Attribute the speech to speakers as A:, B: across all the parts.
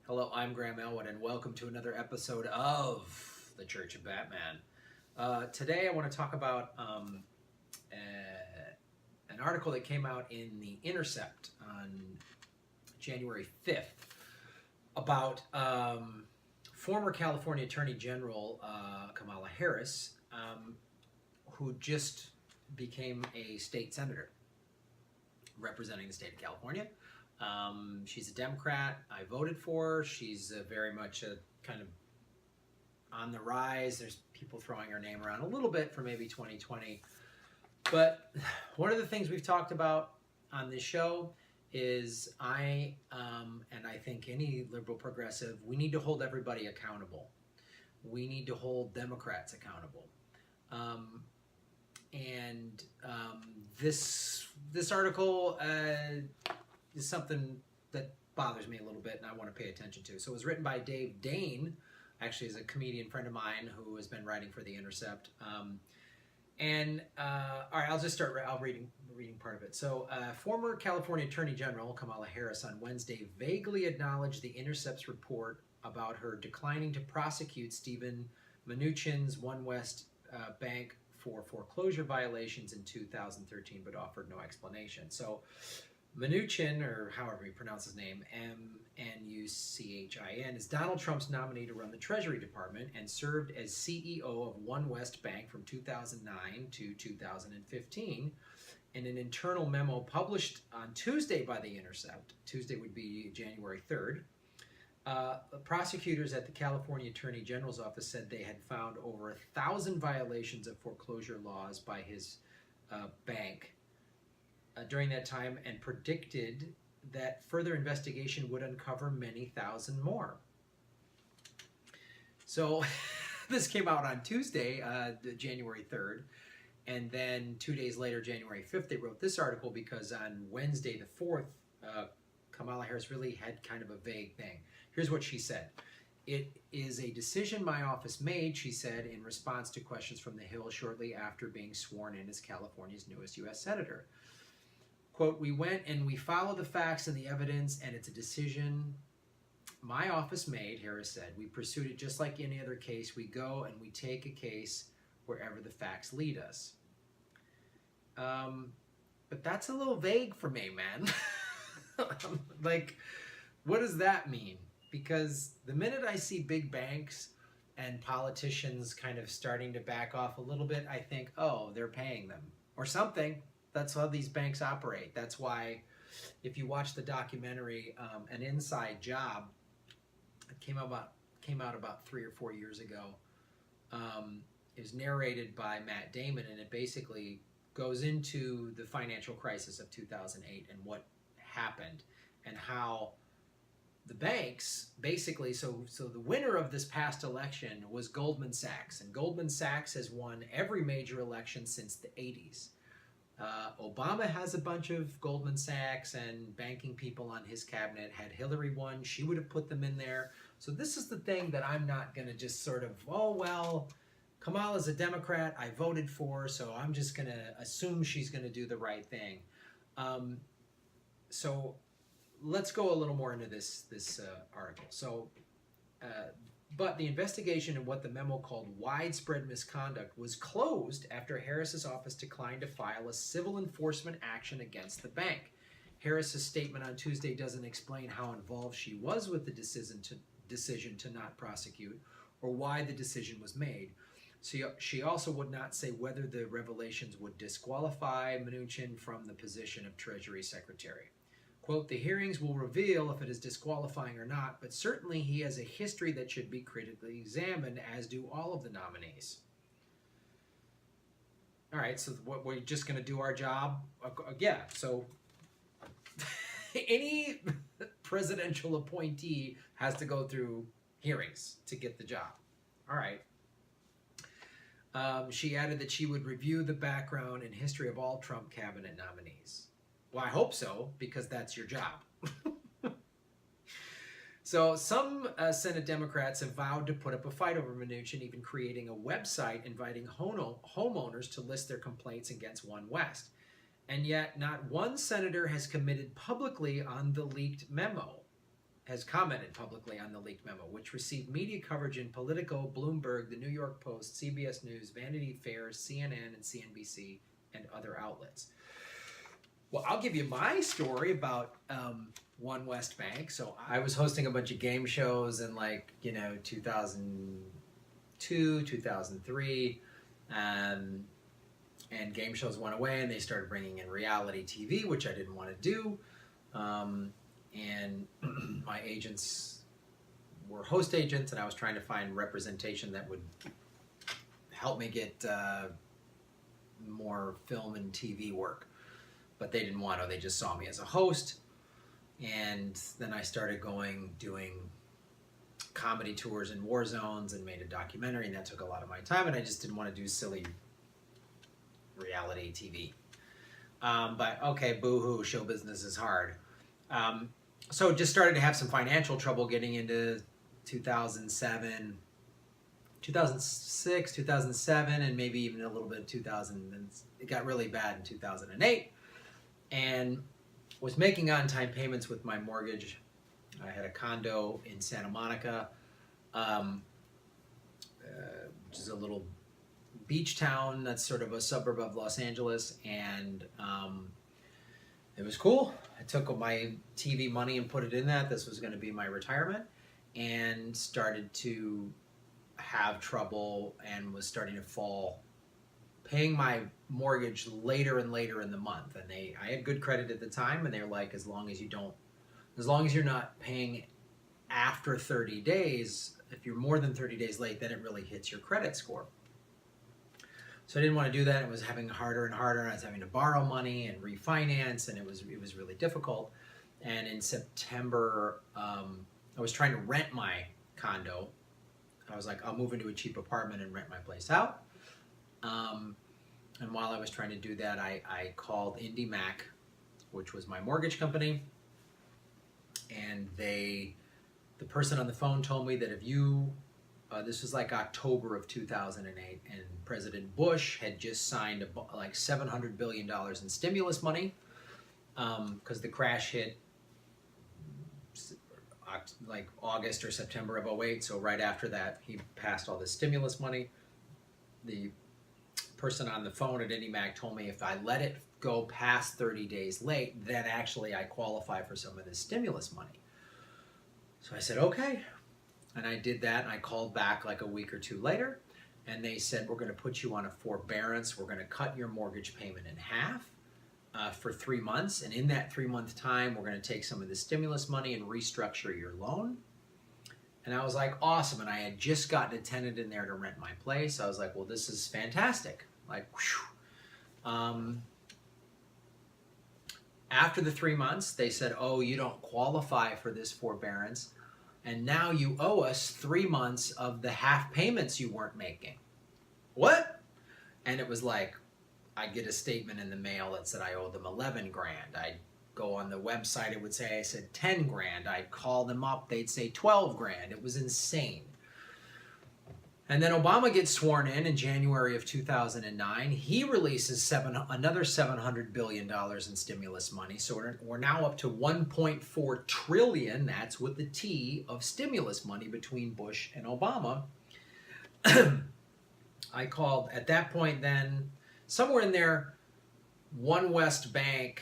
A: Hello, I'm Graham Elwood, and welcome to another episode of The Church of Batman. Today I want to talk about an article that came out in the Intercept on January 5th about former California Attorney General Kamala Harris, who just became a state senator representing the state of California. She's a Democrat. I voted for her. She's very much a kind of on the rise. There's people throwing her name around a little bit for maybe 2020. But one of the things we've talked about on this show is and I think any liberal progressive, we need to hold everybody accountable. We need to hold Democrats accountable. This article is something that bothers me a little bit and I want to pay attention to. So it was written by Dave Dane, actually is a comedian friend of mine who has been writing for The Intercept. All right, I'll just start. I'll reading part of it. So, former California Attorney General Kamala Harris on Wednesday vaguely acknowledged The Intercept's report about her declining to prosecute Stephen Mnuchin's OneWest Bank for foreclosure violations in 2013, but offered no explanation. So, Mnuchin, or however you pronounce his name, Mnuchin, is Donald Trump's nominee to run the Treasury Department and served as CEO of OneWest Bank from 2009 to 2015. In an internal memo published on Tuesday by The Intercept, Tuesday would be January 3rd, prosecutors at the California Attorney General's office said they had found over 1,000 violations of foreclosure laws by his bank during that time, and predicted that further investigation would uncover many thousand more. So this came out on Tuesday, January 3rd, and then 2 days later, January 5th, they wrote this article because on Wednesday the 4th, Kamala Harris really had kind of a vague thing. Here's what she said. "It is a decision my office made," she said, in response to questions from the Hill shortly after being sworn in as California's newest U.S. Senator. Quote, "We went and we followed the facts and the evidence, and it's a decision my office made," Harris said. "We pursued it just like any other case. We go and we take a case wherever the facts lead us." But that's a little vague for me, man. Like, what does that mean? Because the minute I see big banks and politicians kind of starting to back off a little bit, I think, oh, they're paying them or something. That's how these banks operate. That's why, if you watch the documentary, An Inside Job, it came out about 3 or 4 years ago. It was narrated by Matt Damon, and it basically goes into the financial crisis of 2008 and what happened, and how the banks basically, so the winner of this past election was Goldman Sachs, and Goldman Sachs has won every major election since the 80s. Obama has a bunch of Goldman Sachs and banking people on his cabinet. Had Hillary won, she would have put them in there. So this is the thing that I'm not going to just sort of, oh, well, Kamala's a Democrat, I voted for her, so I'm just going to assume she's going to do the right thing. So let's go a little more into this article. So, but the investigation in what the memo called widespread misconduct was closed after Harris's office declined to file a civil enforcement action against the bank. Harris's statement on Tuesday doesn't explain how involved she was with the decision to not prosecute or why the decision was made. So she also would not say whether the revelations would disqualify Mnuchin from the position of Treasury Secretary. Quote, "The hearings will reveal if it is disqualifying or not, but certainly he has a history that should be critically examined, as do all of the nominees." All right, so what, we're just going to do our job? Yeah, so any presidential appointee has to go through hearings to get the job. All right. She added that she would review the background and history of all Trump cabinet nominees. Well, I hope so, because that's your job. So some Senate Democrats have vowed to put up a fight over Mnuchin, even creating a website inviting homeowners to list their complaints against OneWest. And yet not one senator has committed publicly on the leaked memo. has commented publicly on the leaked memo, which received media coverage in Politico, Bloomberg, the New York Post, CBS News, Vanity Fair, CNN, and CNBC, and other outlets. Well, I'll give you my story about One West Bank. So I was hosting a bunch of game shows in 2002, 2003, and game shows went away, and they started bringing in reality TV, which I didn't want to do. And my agents were host agents, and I was trying to find representation that would help me get more film and TV work. But they didn't want to. They just saw me as a host. And then I started doing comedy tours in war zones and made a documentary, and that took a lot of my time, and I just didn't want to do silly reality TV. But okay, boo-hoo, show business is hard. So just started to have some financial trouble getting into 2007, 2006, 2007, and maybe even a little bit of 2000. And it got really bad in 2008. And was making on-time payments with my mortgage. I had a condo in Santa Monica, which is a little beach town that's sort of a suburb of Los Angeles, and it was cool. I took my TV money and put it in that. This was going to be my retirement, and started to have trouble and was starting to fall, paying my mortgage later and later in the month. And I had good credit at the time, and they were like, as long as you're not paying after 30 days, if you're more than 30 days late, then it really hits your credit score. So I didn't want to do that. It was having harder and harder, and I was having to borrow money and refinance, and it was really difficult. And in September, I was trying to rent my condo. I was like, I'll move into a cheap apartment and rent my place out. And while I was trying to do that, I called IndyMac, which was my mortgage company, and the person on the phone told me that if you, this was like October of 2008, and President Bush had just signed like $700 billion in stimulus money, because the crash hit like August or September of 2008, so right after that he passed all this stimulus money. The person on the phone at IndyMac told me if I let it go past 30 days late, then actually I qualify for some of this stimulus money. So I said, okay. And I did that, and I called back like a week or two later, and they said, we're going to put you on a forbearance. We're going to cut your mortgage payment in half for 3 months. And in that 3-month time, we're going to take some of the stimulus money and restructure your loan. And I was like, awesome. And I had just gotten a tenant in there to rent my place. I was like, well, this is fantastic. Like, whew. After the 3 months, they said, oh, you don't qualify for this forbearance, and now you owe us 3 months of the half payments you weren't making. What? And it was like, I get a statement in the mail that said I owe them 11 grand. I'd go on the website, it would say I said 10 grand. I'd call them up, they'd say 12 grand. It was insane. And then Obama gets sworn in January of 2009. He releases another $700 billion in stimulus money. So we're now up to $1.4 trillion, that's with the T, of stimulus money between Bush and Obama. I called, at that point then, somewhere in there, One West Bank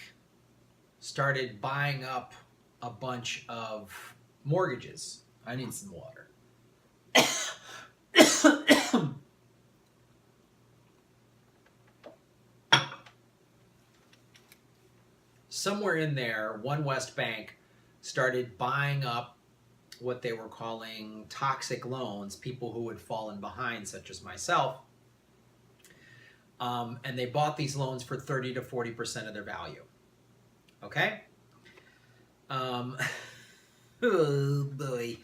A: started buying up a bunch of mortgages. I need some water. Somewhere in there, One West Bank started buying up what they were calling toxic loans, people who had fallen behind, such as myself. And they bought these loans for 30 to 40% of their value. Okay? Oh boy.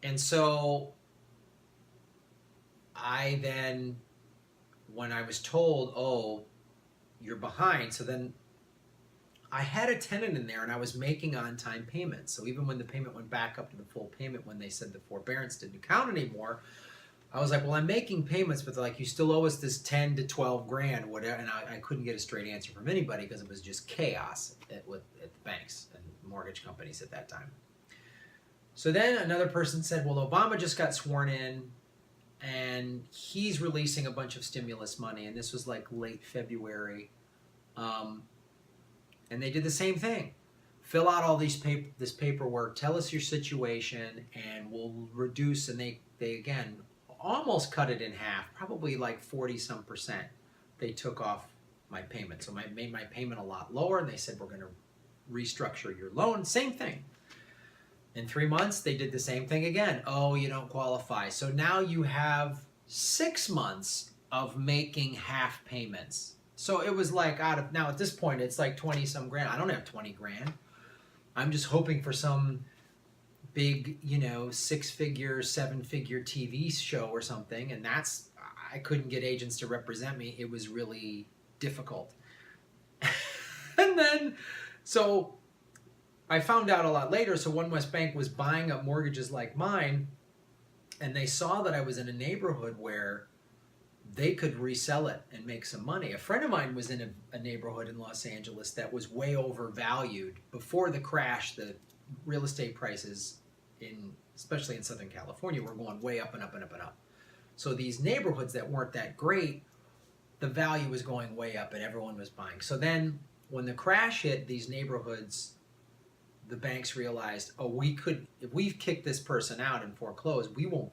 A: And so I then, when I was told, oh, you're behind, so then I had a tenant in there and I was making on-time payments. So even when the payment went back up to the full payment, when they said the forbearance didn't count anymore, I was like, well, I'm making payments, but they're like, you still owe us this 10 to 12 grand, whatever. And I couldn't get a straight answer from anybody because it was just chaos at the banks and mortgage companies at that time. So then another person said, well, Obama just got sworn in and he's releasing a bunch of stimulus money. And this was like late February. And they did the same thing. Fill out all this paperwork, tell us your situation, and we'll reduce. And they again, almost cut it in half, probably like 40-some%. They took off my payment. So I made my payment a lot lower, and they said, we're going to restructure your loan. Same thing. In 3 months, they did the same thing again. Oh, you don't qualify. So now you have 6 months of making half payments. So it was like now at this point, it's like 20-some grand. I don't have 20 grand. I'm just hoping for some big, 6-figure, 7-figure TV show or something. And I couldn't get agents to represent me. It was really difficult. And then, so I found out a lot later. So One West Bank was buying up mortgages like mine, and they saw that I was in a neighborhood where they could resell it and make some money. A friend of mine was in a neighborhood in Los Angeles that was way overvalued. Before the crash, the real estate prices, especially in Southern California, were going way up and up and up and up. So these neighborhoods that weren't that great, the value was going way up and everyone was buying. So then when the crash hit these neighborhoods, the banks realized, oh, if we've kicked this person out and foreclosed, we won't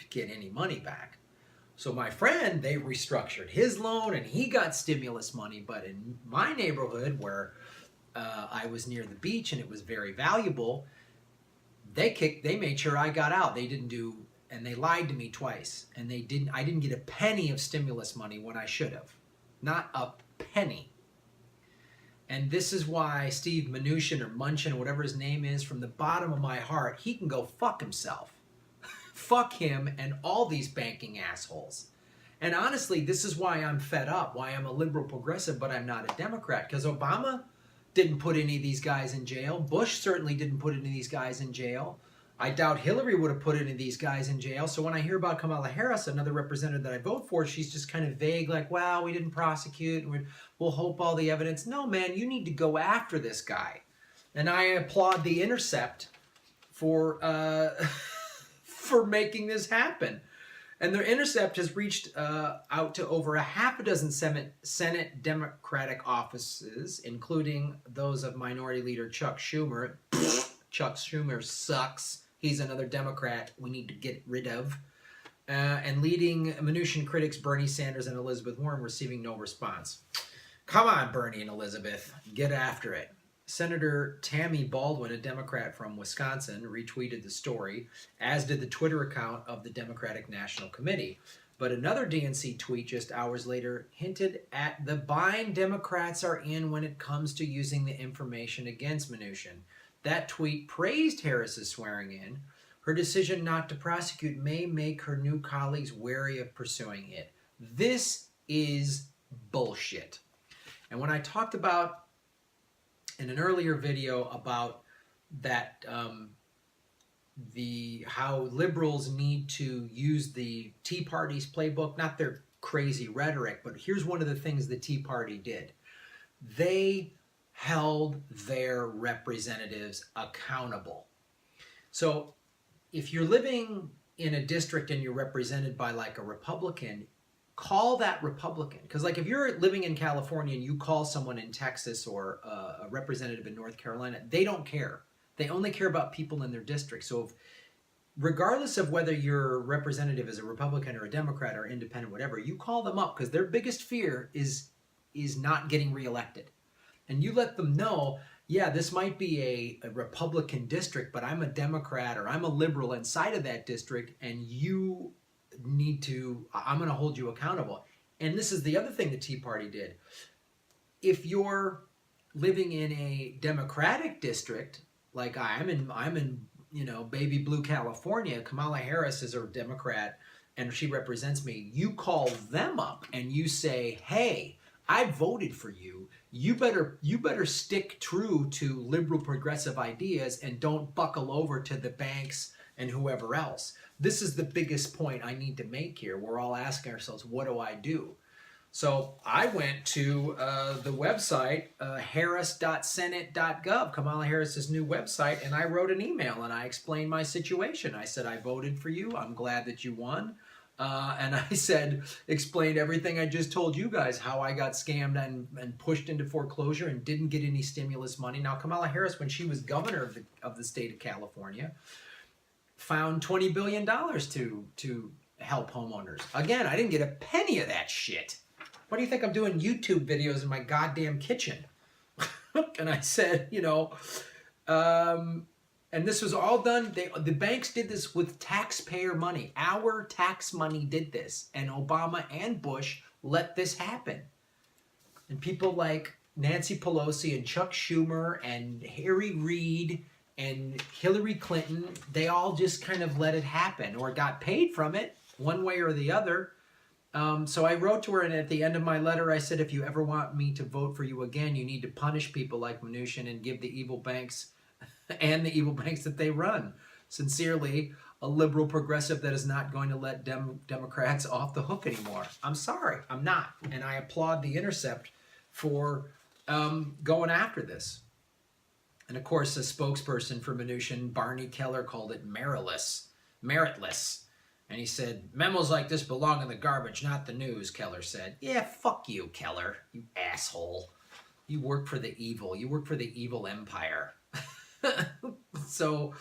A: get any money back. So my friend, they restructured his loan and he got stimulus money. But in my neighborhood where I was near the beach and it was very valuable, they made sure I got out. They didn't do, and they lied to me twice. And I didn't get a penny of stimulus money when I should have. Not a penny. And this is why Steve Mnuchin or Mnuchin, whatever his name is, from the bottom of my heart, he can go fuck himself. Fuck him and all these banking assholes. And honestly, this is why I'm fed up, why I'm a liberal progressive, but I'm not a Democrat. Because Obama didn't put any of these guys in jail. Bush certainly didn't put any of these guys in jail. I doubt Hillary would have put any of these guys in jail. So when I hear about Kamala Harris, another representative that I vote for, she's just kind of vague, like, well, we didn't prosecute, and we'll hope all the evidence. No, man, you need to go after this guy. And I applaud the Intercept for for making this happen. And the Intercept has reached out to over a half a dozen Senate Democratic offices, including those of Minority Leader Chuck Schumer. Chuck Schumer sucks. He's another Democrat we need to get rid of. And leading Mnuchin critics Bernie Sanders and Elizabeth Warren receiving no response. Come on, Bernie and Elizabeth. Get after it. Senator Tammy Baldwin, a Democrat from Wisconsin, retweeted the story, as did the Twitter account of the Democratic National Committee. But another DNC tweet just hours later hinted at the bind Democrats are in when it comes to using the information against Mnuchin. That tweet praised Harris's swearing in. Her decision not to prosecute may make her new colleagues wary of pursuing it. This is bullshit. And when I talked about in an earlier video about that, how liberals need to use the Tea Party's playbook, not their crazy rhetoric, but here's one of the things the Tea Party did. They held their representatives accountable. So if you're living in a district and you're represented by like a Republican, call that Republican. Because like if you're living in California and you call someone in Texas or a representative in North Carolina, they don't care. They only care about people in their district. So regardless of whether your representative is a Republican or a Democrat or independent, whatever, you call them up because their biggest fear is not getting reelected. And you let them know, yeah, this might be a Republican district, but I'm a Democrat or I'm a liberal inside of that district, and I'm going to hold you accountable. And this is the other thing the Tea Party did. If you're living in a Democratic district, like I'm in baby blue California, Kamala Harris is a Democrat and she represents me, you call them up and you say, hey, I voted for you. You better stick true to liberal progressive ideas and don't buckle over to the banks and whoever else. This is the biggest point I need to make here. We're all asking ourselves, what do I do? So I went to the website, harris.senate.gov, Kamala Harris's new website, and I wrote an email and I explained my situation. I said, I voted for you. I'm glad that you won. And I said, explained everything I just told you guys, how I got scammed and pushed into foreclosure and didn't get any stimulus money. Now, Kamala Harris, when she was governor of the state of California, found $20 billion to help homeowners. Again, I didn't get a penny of that shit. Why do you think I'm doing YouTube videos in my goddamn kitchen? And I said, you know, and this was all done, the banks did this with taxpayer money. Our tax money did this. And Obama and Bush let this happen. And people like Nancy Pelosi and Chuck Schumer and Harry Reid and Hillary Clinton, they all just kind of let it happen or got paid from it one way or the other. So I wrote to her, and at the end of my letter, I said, if you ever want me to vote for you again, you need to punish people like Mnuchin and give the evil banks and the evil banks that they run. Sincerely, a liberal progressive that is not going to let Democrats off the hook anymore. I'm sorry, I'm not. And I applaud the Intercept for going after this. And of course, a spokesperson for Mnuchin, Barney Keller, called it meritless. And he said, memos like this belong in the garbage, not the news, Keller said. Yeah, fuck you, Keller, you asshole. You work for the evil. You work for the evil empire. So,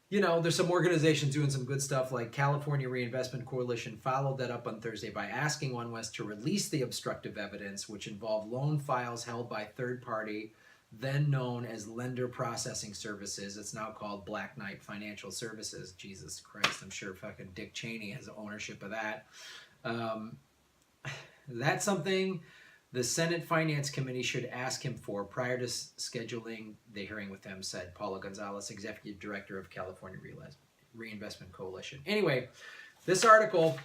A: you know, there's some organizations doing some good stuff, like California Reinvestment Coalition followed that up on Thursday by asking OneWest to release the obstructive evidence, which involved loan files held by third party, then known as Lender Processing Services. It's now called Black Knight Financial Services. Jesus Christ, I'm sure fucking Dick Cheney has ownership of that. That's something the Senate Finance Committee should ask him for prior to scheduling the hearing with them, said Paula Gonzalez, Executive Director of California Reinvestment Coalition. Anyway, this article,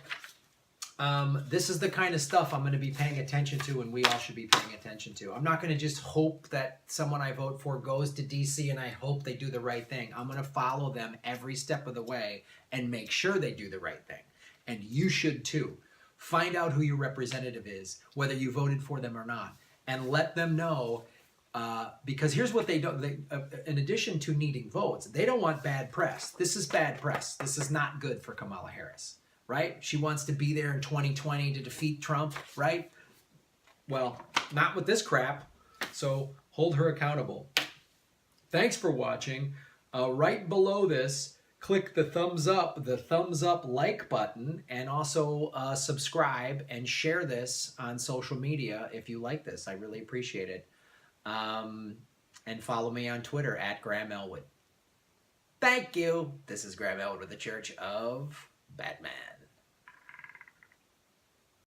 A: this is the kind of stuff I'm going to be paying attention to, and we all should be paying attention to. I'm not going to just hope that someone I vote for goes to D.C. and I hope they do the right thing. I'm going to follow them every step of the way and make sure they do the right thing. And you should too. Find out who your representative is, whether you voted for them or not, and let them know, because here's what they do. In addition to needing votes, they don't want bad press. This is bad press. This is not good for Kamala Harris, right? She wants to be there in 2020 to defeat Trump, right? Well, not with this crap, so hold her accountable. Thanks for watching. Right below this, click the thumbs up like button, and also subscribe and share this on social media if you like this. I really appreciate it. And follow me on Twitter at Graham Elwood. Thank you. This is Graham Elwood with the Church of Batman.